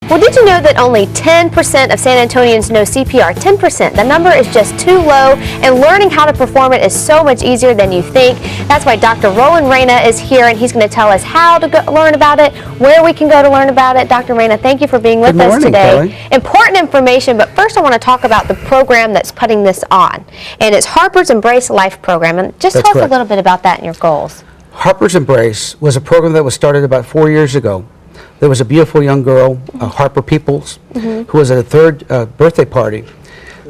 Well, did you know that only 10% of San Antonians know CPR? 10%. The number is just too low, and learning how to perform it is so much easier than you think. That's why Dr. Roland Reyna is here, and he's going to tell us how to learn about it, where we can go to learn about it. Dr. Reyna, thank you for being with us today. Kelly. Important information, but first I want to talk about the program that's putting this on, and it's Harper's Embrace Life program. And just tell us a little bit about that and your goals. Harper's Embrace was a program that was started about 4 years ago. There was a beautiful young girl, Harper Peoples, who was at a third birthday party.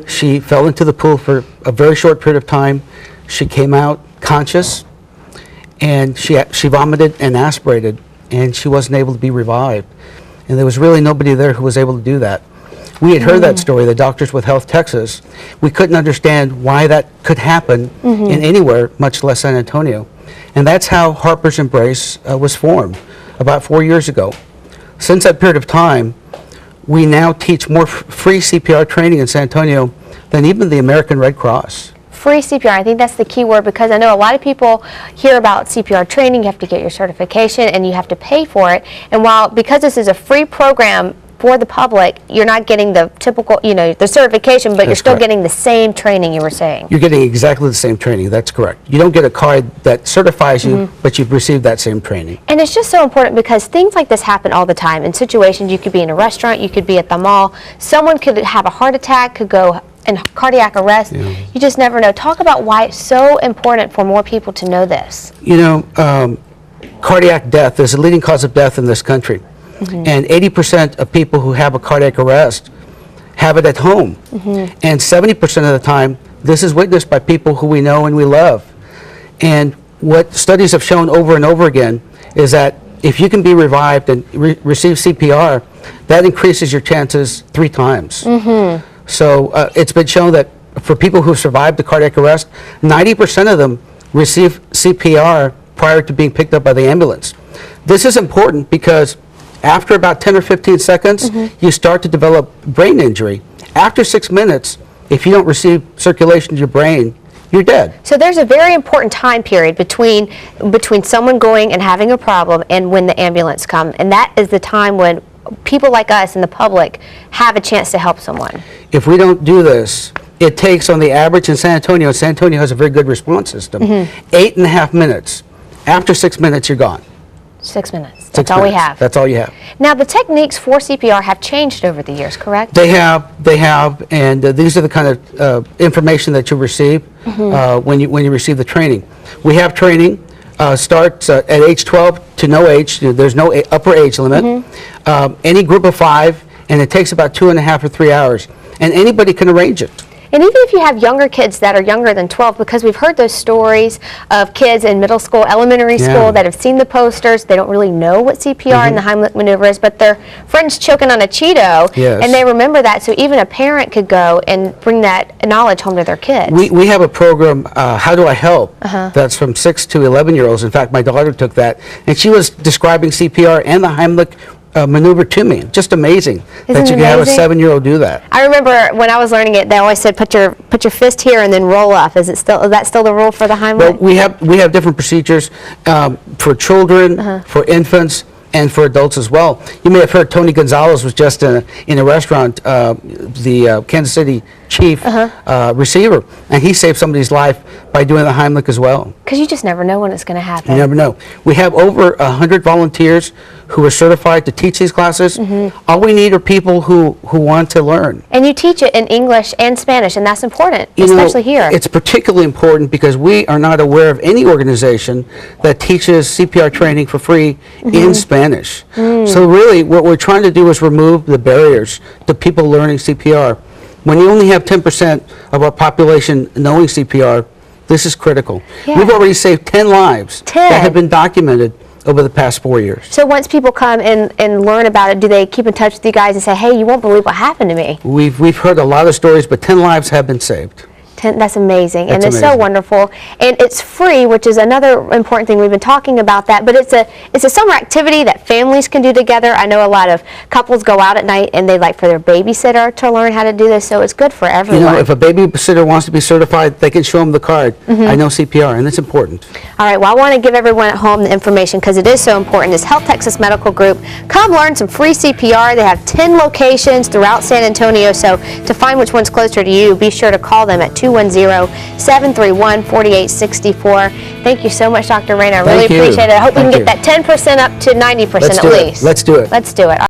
She fell into the pool for a very short period of time. She came out conscious, and she vomited and aspirated, and she wasn't able to be revived. And there was really nobody there who was able to do that. We had heard that story, the doctors with Health Texas. We couldn't understand why that could happen in anywhere, much less San Antonio. And that's how Harper's Embrace was formed about 4 years ago. Since that period of time, we now teach more free CPR training in San Antonio than even the American Red Cross. Free CPR, I think that's the key word, because I know a lot of people hear about CPR training, you have to get your certification and you have to pay for it. And because this is a free program for the public, you're not getting the typical, the certification, but you're still getting the same training, you were saying. You're getting exactly the same training, that's correct. You don't get a card that certifies you, but you've received that same training. And it's just so important because things like this happen all the time. In situations, you could be in a restaurant, you could be at the mall, someone could have a heart attack, could go in cardiac arrest. You just never know. Talk about why it's so important for more people to know this. Cardiac death is the leading cause of death in this country. And 80% of people who have a cardiac arrest have it at home. And 70% of the time, this is witnessed by people who we know and we love. And what studies have shown over and over again is that if you can be revived and receive CPR, that increases your chances 3 times. So it's been shown that for people who survived the cardiac arrest, 90% of them receive CPR prior to being picked up by the ambulance. This is important because after about 10 or 15 seconds, you start to develop brain injury. After 6 minutes, if you don't receive circulation to your brain, you're dead. So there's a very important time period between someone going and having a problem and when the ambulance comes, and that is the time when people like us and the public have a chance to help someone. If we don't do this, it takes, on the average in San Antonio has a very good response system, 8.5 minutes. After 6 minutes, you're gone. 6 minutes. That's all we have. That's all you have. Now, the techniques for CPR have changed over the years, correct? They have, and these are the kind of information that you receive when you receive the training. We have training starts at age 12 to no age. There's no upper age limit. Any group of 5, and it takes about 2.5 or 3 hours, and anybody can arrange it. And even if you have younger kids that are younger than 12, because we've heard those stories of kids in middle school, elementary school that have seen the posters, they don't really know what CPR and the Heimlich maneuver is, but their friend's choking on a Cheeto, and they remember that, so even a parent could go and bring that knowledge home to their kids. We have a program, How Do I Help, that's from 6 to 11-year-olds. In fact, my daughter took that, and she was describing CPR and the Heimlich maneuver to me. Just amazing that you can have a 7-year-old do that. I remember when I was learning it, they always said put your fist here and then roll up. Is that still the rule for the Heimlich? Well, we have different procedures for children, for infants, and for adults as well. You may have heard Tony Gonzalez was just in a restaurant, the Kansas City chief receiver, and he saved somebody's life by doing the Heimlich as well. Because you just never know when it's going to happen. You never know. We have over 100 volunteers who are certified to teach these classes. All we need are people who want to learn. And you teach it in English and Spanish, and that's important, especially here. It's particularly important because we are not aware of any organization that teaches CPR training for free in Spanish. So really, what we're trying to do is remove the barriers to people learning CPR. When you only have 10% of our population knowing CPR, this is critical. We've already saved 10 lives that have been documented over the past 4 years. So once people come and learn about it, do they keep in touch with you guys and say, hey, you won't believe what happened to me? We've heard a lot of stories, but 10 lives have been saved. That's amazing, and That's it's so amazing. wonderful, and it's free, which is another important thing. We've been talking about that, but it's a summer activity that families can do together. I know a lot of couples go out at night and they like for their babysitter to learn how to do this, so it's good for everyone. You know, if a babysitter wants to be certified, they can show them the card. I know CPR, and it's important. All right, well, I want to give everyone at home the information because it is so important. It's Health Texas Medical Group. Come learn some free CPR. They have 10 locations throughout San Antonio, so to find which one's closer to you, be sure to call them at 210-731-4864. Thank you so much, Dr. Rain. I really Thank you. appreciate it. I hope we can Thank get that 10% up to 90% Let's at do it. least. Let's do it. Let's do it.